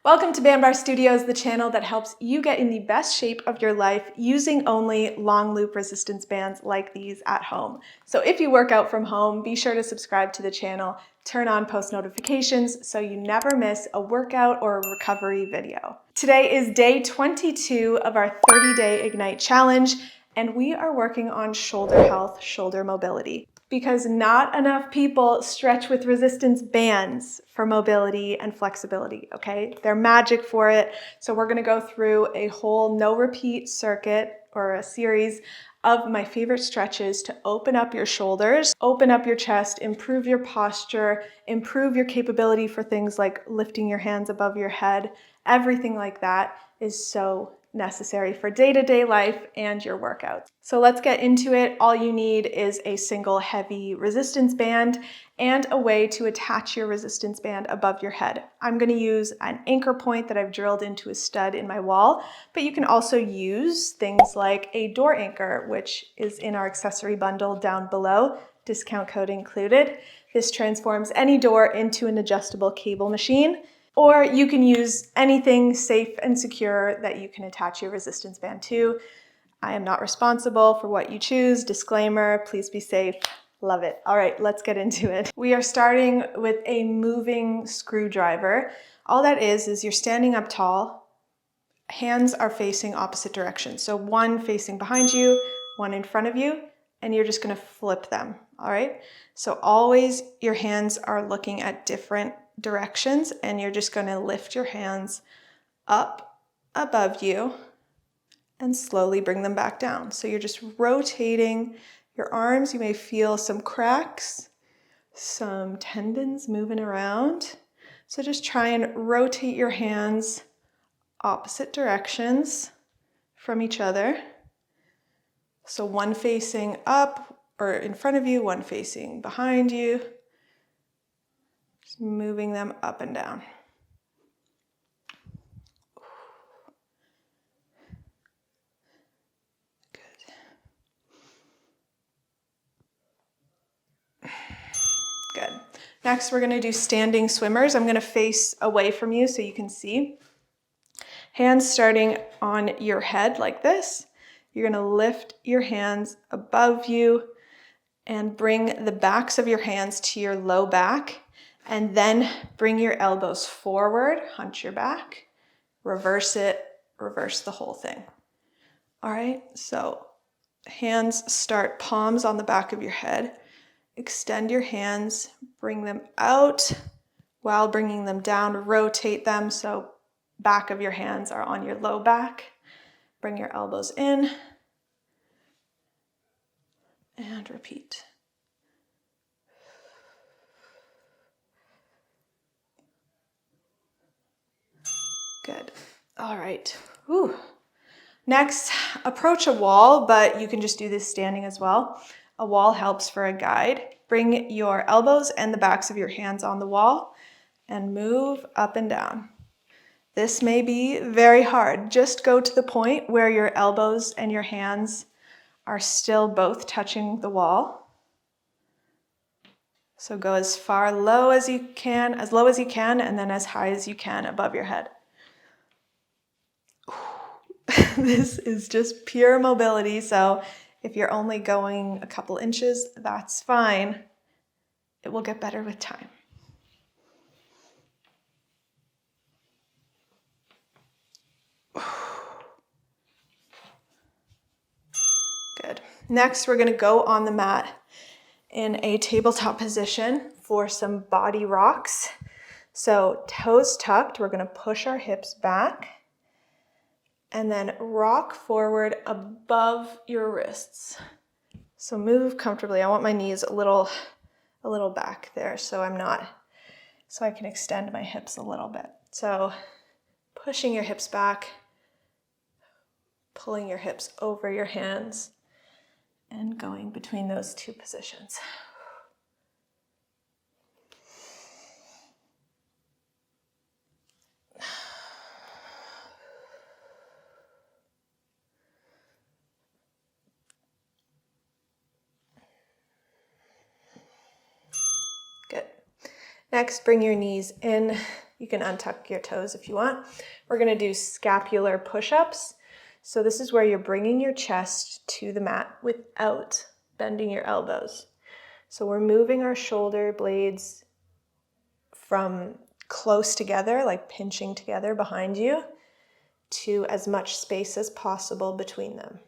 Welcome to Band Bar Studios, the channel that helps you get in the best shape of your life using only long loop resistance bands like these at home. So if you work out from home, be sure to subscribe to the channel, turn on post notifications so you never miss a workout or a recovery video. Today is day 22 of our 30-day Ignite Challenge, and we are working on shoulder health, shoulder mobility. Because not enough people stretch with resistance bands for mobility and flexibility, okay? They're magic for it. So we're gonna go through a whole no repeat circuit or a series of my favorite stretches to open up your shoulders, open up your chest, improve your posture, improve your capability for things like lifting your hands above your head. Everything like that is so necessary for day-to-day life and your workouts. So let's get into it. All you need is a single heavy resistance band and a way to attach your resistance band above your head. I'm going to use an anchor point that I've drilled into a stud in my wall, but you can also use things like a door anchor, which is in our accessory bundle down below, discount code included. This transforms any door into an adjustable cable machine. Or you can use anything safe and secure that you can attach your resistance band to. I am not responsible for what you choose. Disclaimer, please be safe. Love it. All right, let's get into it. We are starting with a moving screwdriver. All that is you're standing up tall, hands are facing opposite directions. So one facing behind you, one in front of you, and you're just gonna flip them, all right? So always your hands are looking at different directions, and you're just going to lift your hands up above you and slowly bring them back down. So you're just rotating your arms. You may feel some cracks, some tendons moving around. So just try and rotate your hands opposite directions from each other. So one facing up or in front of you, one facing behind you. Just moving them up and down. Good. Next, we're going to do standing swimmers. I'm going to face away from you so you can see. Hands starting on your head like this. You're going to lift your hands above you and bring the backs of your hands to your low back. And then bring your elbows forward, hunch your back, reverse it, reverse the whole thing. All right, so hands start palms on the back of your head. Extend your hands, bring them out while bringing them down, rotate them so back of your hands are on your low back. Bring your elbows in and repeat. Good. All right. Whew. Next, approach a wall, but you can just do this standing as well. A wall helps for a guide. Bring your elbows and the backs of your hands on the wall and move up and down. This may be very hard. Just go to the point where your elbows and your hands are still both touching the wall. So go as far low as you can, as low as you can, and then as high as you can above your head. This is just pure mobility, so if you're only going a couple inches, that's fine. It will get better with time. Good. Next, we're going to go on the mat in a tabletop position for some body rocks. So toes tucked, we're going to push our hips back and then rock forward above your wrists. So move comfortably. I want my knees a little back there so I can extend my hips a little bit. So pushing your hips back, pulling your hips over your hands, and going between those two positions. Good. Next, bring your knees in. You can untuck your toes if you want. We're gonna do scapular push-ups. So this is where you're bringing your chest to the mat without bending your elbows. So we're moving our shoulder blades from close together, like pinching together behind you, to as much space as possible between them.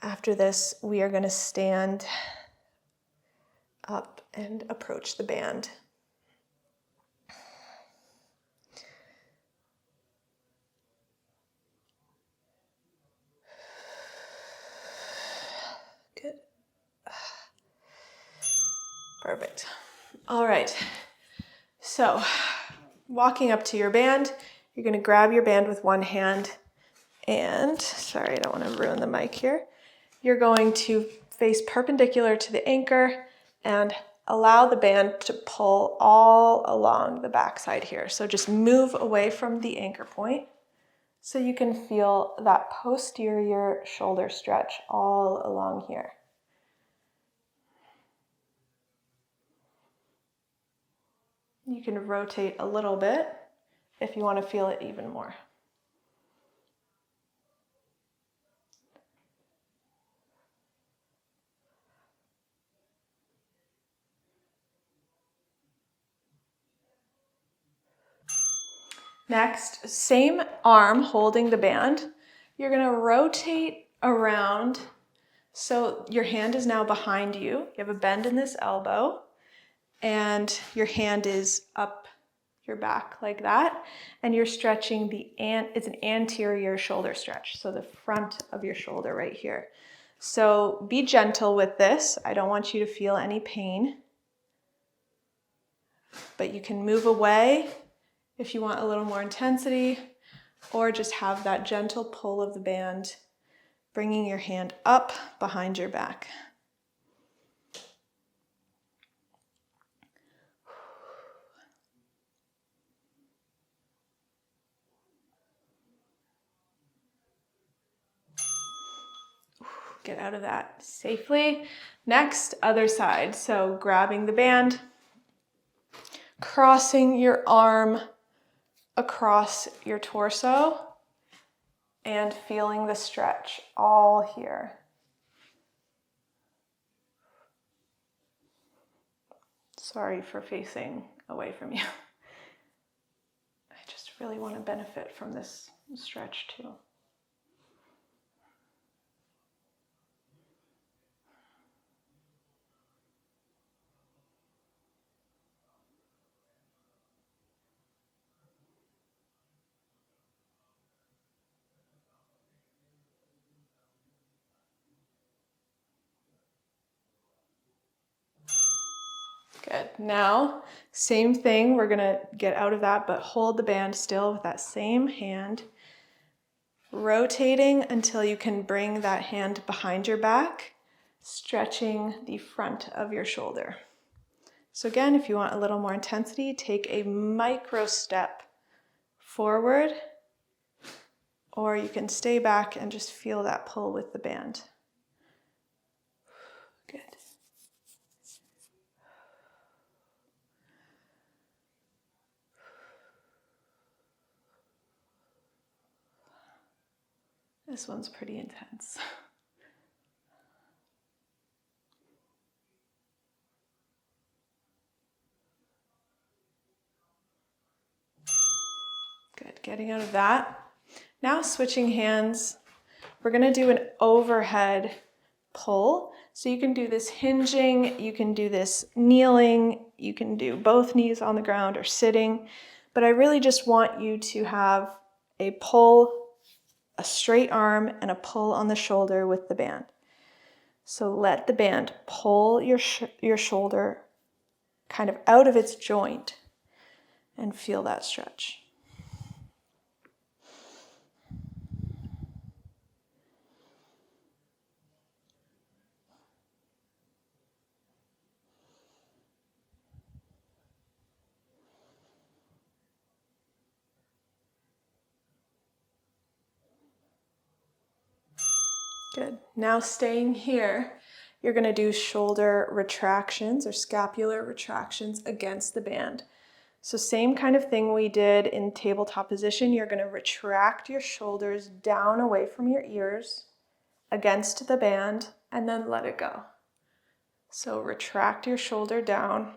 After this, we are going to stand up and approach the band. Good. Perfect. All right. So, walking up to your band, you're going to grab your band with one hand and, sorry, I don't want to ruin the mic here. You're going to face perpendicular to the anchor and allow the band to pull all along the backside here. So just move away from the anchor point so you can feel that posterior shoulder stretch all along here. You can rotate a little bit if you want to feel it even more. Next, same arm holding the band. You're going to rotate around so your hand is now behind you. You have a bend in this elbow and your hand is up your back like that. And you're stretching it's an anterior shoulder stretch. So the front of your shoulder right here. So be gentle with this. I don't want you to feel any pain, but you can move away if you want a little more intensity, or just have that gentle pull of the band, bringing your hand up behind your back. Get out of that safely. Next, other side. So grabbing the band, crossing your arm across your torso, and feeling the stretch all here. Sorry for facing away from you. I just really want to benefit from this stretch too. Good. Now, same thing. We're going to get out of that, but hold the band still with that same hand, rotating until you can bring that hand behind your back, stretching the front of your shoulder. So again, if you want a little more intensity, take a micro step forward, or you can stay back and just feel that pull with the band. Good. This one's pretty intense. Good, getting out of that. Now switching hands, we're gonna do an overhead pull. So you can do this hinging, you can do this kneeling, you can do both knees on the ground or sitting, but I really just want you to have a pull, a straight arm, and a pull on the shoulder with the band. So let the band pull your shoulder kind of out of its joint and feel that stretch. Good. Now staying here, you're going to do shoulder retractions or scapular retractions against the band. So same kind of thing we did in tabletop position. You're going to retract your shoulders down away from your ears against the band and then let it go. So retract your shoulder down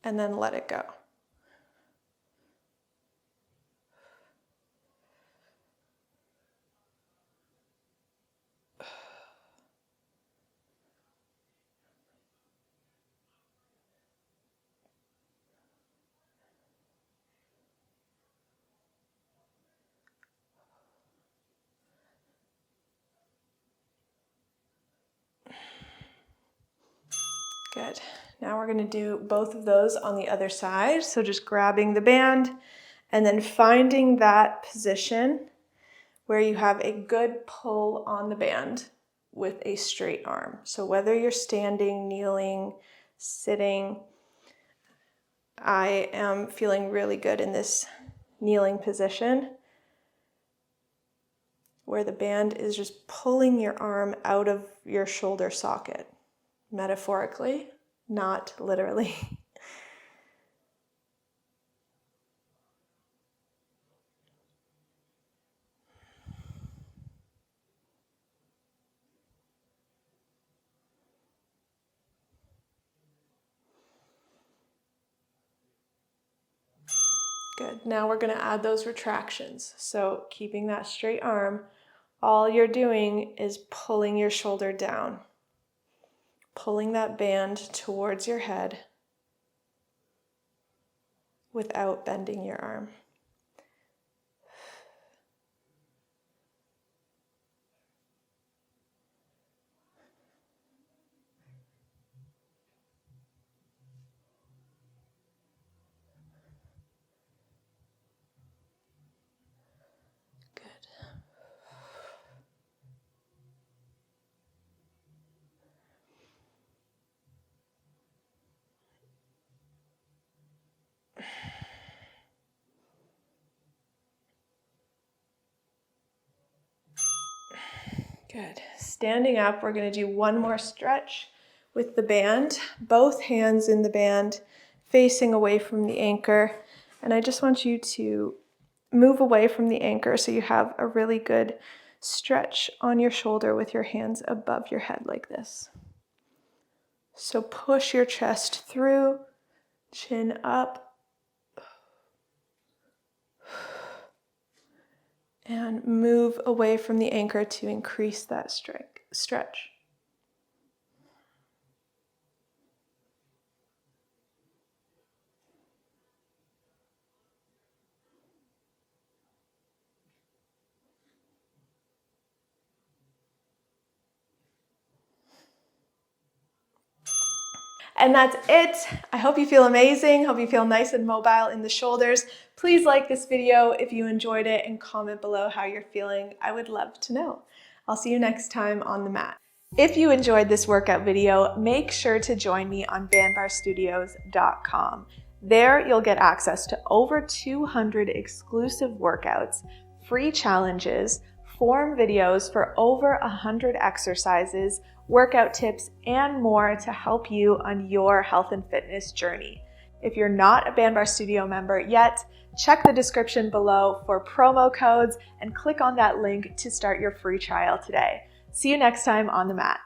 and then let it go. Good. Now we're going to do both of those on the other side. So just grabbing the band and then finding that position where you have a good pull on the band with a straight arm. So whether you're standing, kneeling, sitting, I am feeling really good in this kneeling position where the band is just pulling your arm out of your shoulder socket. Metaphorically, not literally. Good. Now we're going to add those retractions. So keeping that straight arm, all you're doing is pulling your shoulder down. Pulling that band towards your head without bending your arm. Good. Good. Standing up, we're going to do one more stretch with the band, both hands in the band, facing away from the anchor. And I just want you to move away from the anchor so you have a really good stretch on your shoulder with your hands above your head like this. So push your chest through, chin up, and move away from the anchor to increase that stretch. And that's it. I hope you feel amazing. Hope you feel nice and mobile in the shoulders. Please like this video if you enjoyed it and comment below how you're feeling. I would love to know. I'll see you next time on the mat. If you enjoyed this workout video, make sure to join me on bandbarstudios.com. There you'll get access to over 200 exclusive workouts, free challenges, form videos for over 100 exercises, workout tips, and more to help you on your health and fitness journey. If you're not a Bandbar Studio member yet, check the description below for promo codes and click on that link to start your free trial today. See you next time on the mat.